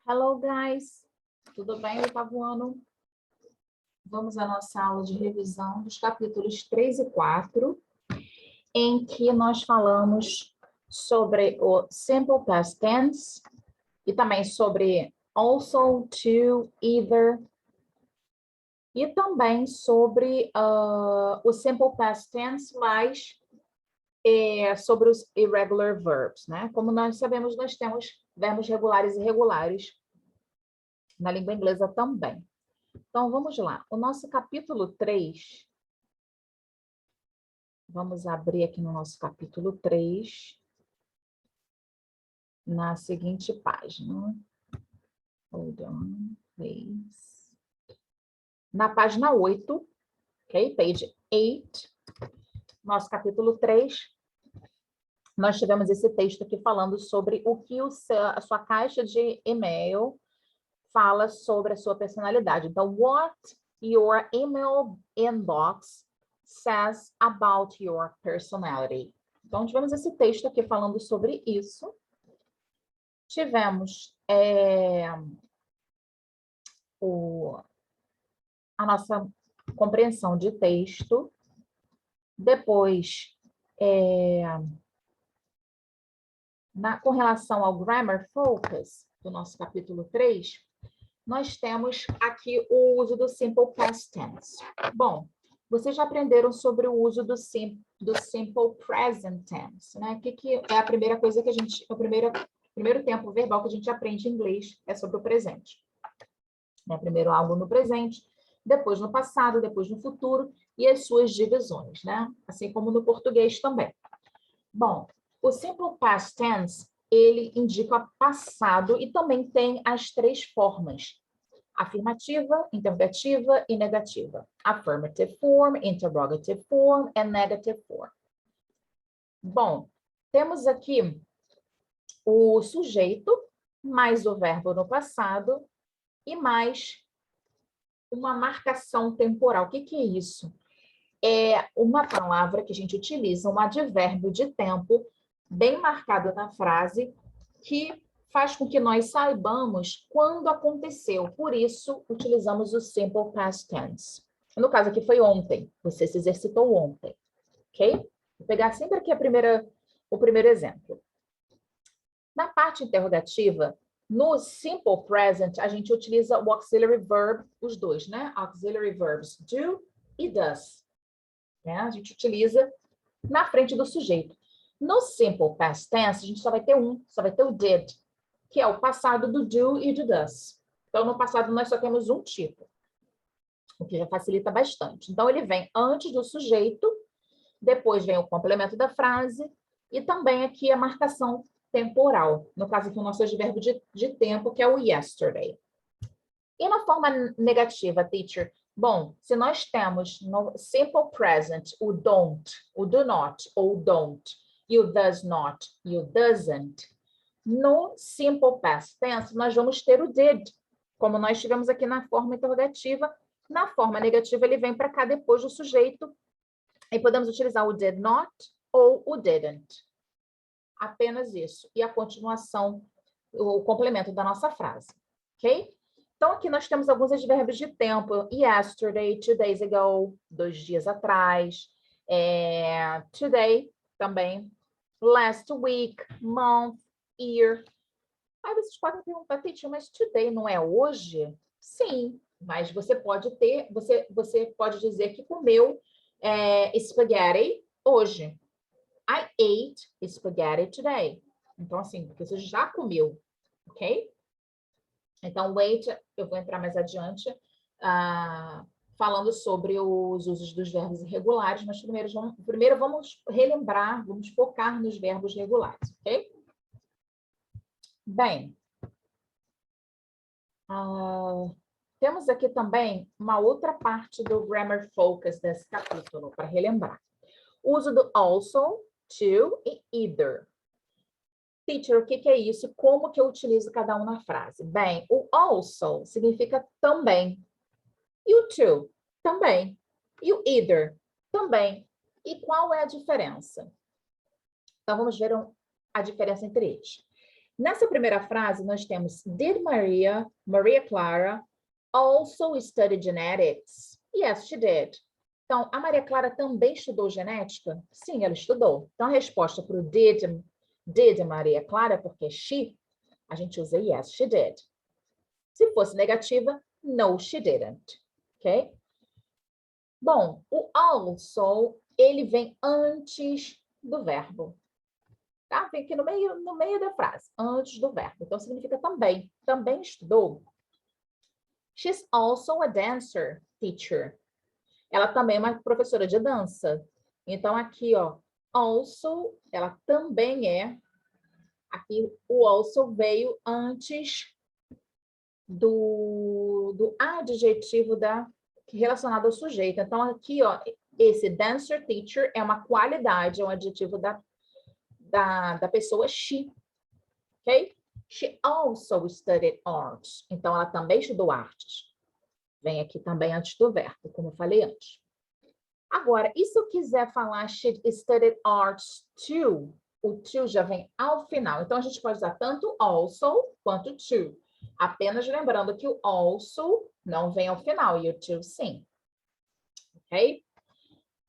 Hello, guys! Tudo bem, oitavo ano? Vamos à nossa aula de revisão dos capítulos 3 e 4, em que nós falamos sobre o Simple Past Tense e também sobre also, to, either, e também sobre o Simple Past Tense, mas sobre os irregular verbs, né? Como nós sabemos, nós temos verbos regulares e irregulares na língua inglesa também. Então, vamos lá. O nosso capítulo 3, vamos abrir aqui no nosso capítulo 3, na seguinte página. Hold on, please. Na página 8, ok? Page 8, nosso capítulo 3, nós tivemos esse texto aqui falando sobre o que a sua caixa de e-mail fala sobre a sua personalidade. Então, what your email inbox says about your personality. Então, tivemos esse texto aqui falando sobre isso. Tivemos a nossa compreensão de texto. Depois, com relação ao grammar focus, do nosso capítulo 3, nós temos aqui o uso do Simple Past Tense. Bom, vocês já aprenderam sobre o uso do Simple Present Tense, né? Que é a primeira coisa que a gente, o primeiro tempo verbal que a gente aprende em inglês é sobre o presente. Né? Primeiro algo no presente, depois no passado, depois no futuro e as suas divisões, né? Assim como no português também. Bom, o Simple Past Tense, ele indica passado e também tem as três formas: afirmativa, interrogativa e negativa. Affirmative form, interrogative form and negative form. Bom, temos aqui o sujeito, mais o verbo no passado e mais uma marcação temporal. O que é isso? É uma palavra que a gente utiliza, um advérbio de tempo bem marcado na frase, que faz com que nós saibamos quando aconteceu. Por isso, utilizamos o Simple Past Tense. No caso aqui foi ontem. Você se exercitou ontem. Ok? Vou pegar sempre aqui o primeiro exemplo. Na parte interrogativa, no Simple Present, a gente utiliza o auxiliary verb, os dois, né? Auxiliary verbs do e does. Né? A gente utiliza na frente do sujeito. No Simple Past Tense, a gente só vai ter o did, que é o passado do do e do does. Então, no passado, nós só temos um tipo, o que já facilita bastante. Então, ele vem antes do sujeito, depois vem o complemento da frase e também aqui a marcação temporal. No caso aqui, o nosso advérbio de tempo, que é o yesterday. E na forma negativa, teacher? Bom, se nós temos no Simple Present o don't, o do not ou don't, e o does not e o doesn't, no Simple Past Tense nós vamos ter o did, como nós tivemos aqui na forma interrogativa. Na forma negativa ele vem para cá depois do sujeito e podemos utilizar o did not ou o didn't. Apenas isso. E a continuação, o complemento da nossa frase, ok? Então, aqui nós temos alguns advérbios de tempo. Yesterday, 2 days ago, 2 dias atrás. Today, também. Last week, month, year. Aí vocês podem perguntar, Titi, mas today não é hoje? Sim, mas você pode ter, você pode dizer que comeu spaghetti hoje. I ate spaghetti today. Então, assim, você já comeu, ok? Então, wait, eu vou entrar mais adiante falando sobre os usos dos verbos irregulares, mas primeiro vamos relembrar, vamos focar nos verbos regulares, ok? Bem, temos aqui também uma outra parte do Grammar Focus desse capítulo, para relembrar. O uso do also, to e either. Teacher, o que é isso? Como que eu utilizo cada um na frase? Bem, o also significa também. E o to? Também. E o either? Também. E qual é a diferença? Então, vamos ver a diferença entre eles. Nessa primeira frase, nós temos Did Maria Clara, also study genetics? Yes, she did. Então, a Maria Clara também estudou genética? Sim, ela estudou. Então, a resposta para o did Maria Clara, porque she, a gente usa yes, she did. Se fosse negativa, no, she didn't. Ok? Bom, o also, ele vem antes do verbo. Tá? Vem aqui no meio da frase, antes do verbo. Então, significa também. Também estudou. She's also a dancer teacher. Ela também é uma professora de dança. Então, aqui, ó, also, ela também é. Aqui, o also veio antes do adjetivo relacionado ao sujeito. Então, aqui, ó, esse dancer teacher é uma qualidade, é um adjetivo da pessoa she. Ok? She also studied arts. Então, ela também estudou artes. Vem aqui também antes do verbo, como eu falei antes. Agora, e se eu quiser falar she studied arts too? O to já vem ao final. Então, a gente pode usar tanto also quanto to. Apenas lembrando que o also não vem ao final e o to sim. Ok?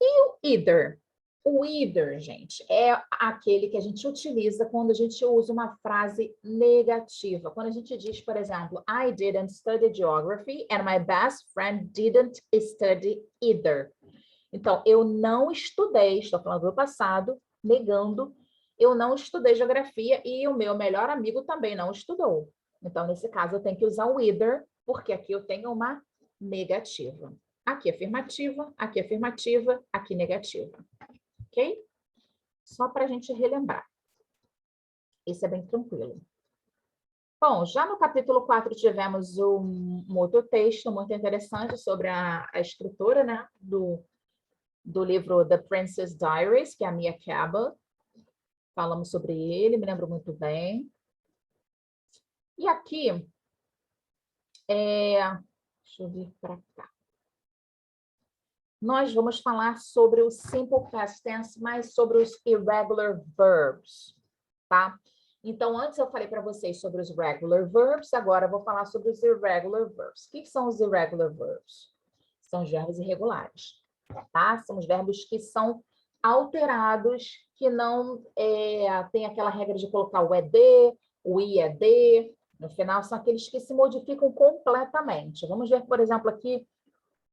E o either? O either, gente, é aquele que a gente utiliza quando a gente usa uma frase negativa. Quando a gente diz, por exemplo, I didn't study geography and my best friend didn't study either. Então, eu não estudei, estou falando do passado, negando, eu não estudei geografia e o meu melhor amigo também não estudou. Então, nesse caso, eu tenho que usar o either, porque aqui eu tenho uma negativa. Aqui afirmativa, aqui negativa. Ok? Só para a gente relembrar. Isso é bem tranquilo. Bom, já no capítulo 4 tivemos um outro texto muito interessante sobre a escritora, né, do livro The Princess Diaries, que é a Mia Cabot. Falamos sobre ele, me lembro muito bem. E aqui, deixa eu vir para cá. Nós vamos falar sobre o simple past tense, mas sobre os irregular verbs, tá? Então, antes eu falei para vocês sobre os regular verbs, agora eu vou falar sobre os irregular verbs. O que são os irregular verbs? São os verbos irregulares, tá? São os verbos que são alterados, que não tem aquela regra de colocar o ED, o IED, no final são aqueles que se modificam completamente. Vamos ver, por exemplo, aqui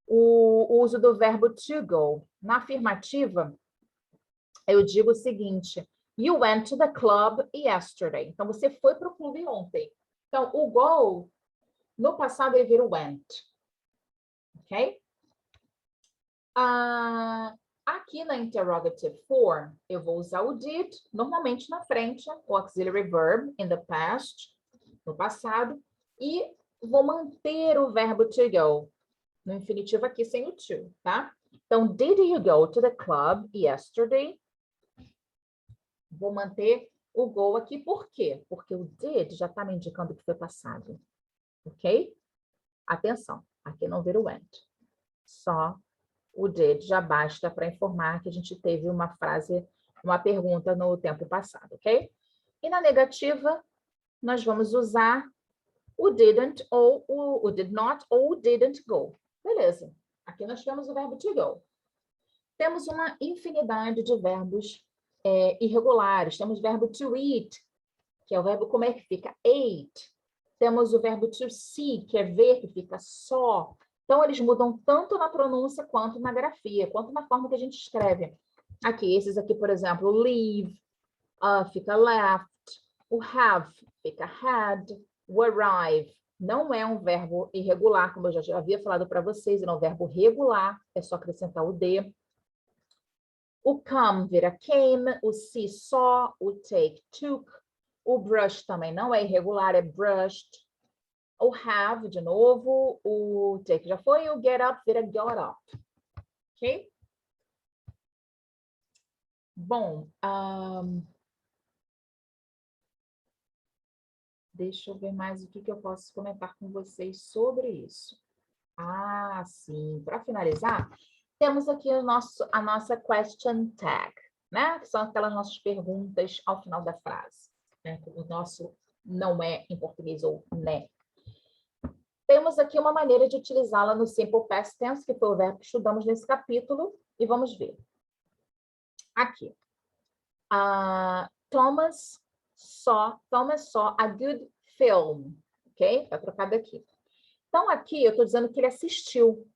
o uso do verbo to go. Na afirmativa, eu digo o seguinte: You went to the club yesterday. Então, você foi para o clube ontem. Então, o go, no passado, ele vira went. Ok? Aqui na interrogative form, eu vou usar o did, normalmente na frente, o auxiliary verb, in the past, no passado, e vou manter o verbo to go, no infinitivo aqui sem o to, tá? Então, did you go to the club yesterday? Vou manter o go aqui, por quê? Porque o did já está me indicando que foi passado, ok? Atenção, aqui não vira o went, só o did já basta para informar que a gente teve uma frase, uma pergunta no tempo passado, ok? E na negativa, nós vamos usar o didn't ou o did not ou o didn't go. Beleza. Aqui nós temos o verbo to go. Temos uma infinidade de verbos irregulares. Temos o verbo to eat, que é o verbo comer, que fica ate. Temos o verbo to see, que é ver, que fica saw. Então, eles mudam tanto na pronúncia quanto na grafia, quanto na forma que a gente escreve. Aqui, esses aqui, por exemplo, leave, fica left, o have fica had, o arrive não é um verbo irregular, como eu já havia falado para vocês, ele é um verbo regular, é só acrescentar o D. O come vira came, o see saw, o take took, o brush também não é irregular, é brushed. O have, de novo, o take já foi, o get up vira got up. Ok? Bom, deixa eu ver mais o que eu posso comentar com vocês sobre isso. Sim. Para finalizar, temos aqui a nossa question tag, né? Que são aquelas nossas perguntas ao final da frase. né? O nosso não é em português ou né. Temos aqui uma maneira de utilizá-la no simple past tense, que foi o verbo que estudamos nesse capítulo, e vamos ver. Aqui. Thomas saw a good film, ok? Está trocado aqui. Então, aqui eu estou dizendo que ele assistiu.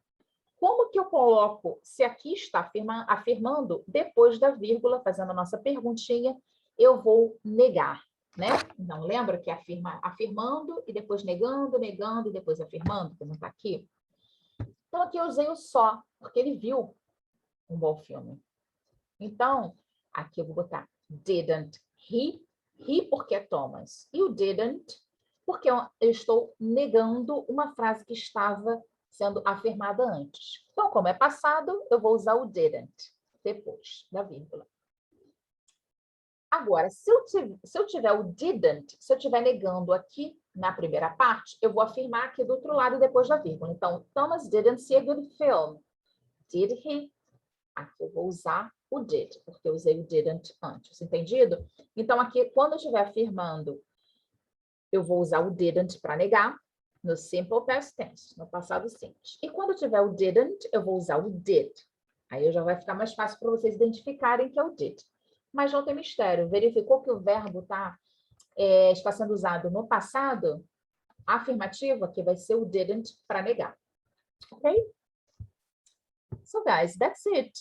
Como que eu coloco, se aqui está afirmando, depois da vírgula, fazendo a nossa perguntinha, eu vou negar, né? Então, lembra que afirmando e depois negando, negando e depois afirmando, que não está aqui? Então, aqui eu usei o só, porque ele viu um bom filme. Então, aqui eu vou botar didn't he, porque é Thomas, e o didn't, porque eu estou negando uma frase que estava sendo afirmada antes. Então, como é passado, eu vou usar o didn't depois da vírgula. Agora, se eu tiver o didn't, se eu estiver negando aqui na primeira parte, eu vou afirmar aqui do outro lado depois da vírgula. Então, Thomas didn't see a good film. Did he? Aqui eu vou usar o did, porque eu usei o didn't antes, entendido? Então, aqui, quando eu estiver afirmando, eu vou usar o didn't para negar, no simple past tense, no passado simples. E quando eu tiver o didn't, eu vou usar o did. Aí já vai ficar mais fácil para vocês identificarem que é o did. Mas não tem mistério. Verificou que o verbo está sendo usado no passado? Afirmativo, aqui vai ser o didn't para negar. Ok? So, guys, that's it.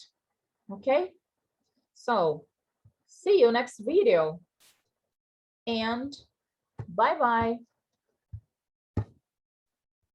Okay? So, see you next video. And bye-bye.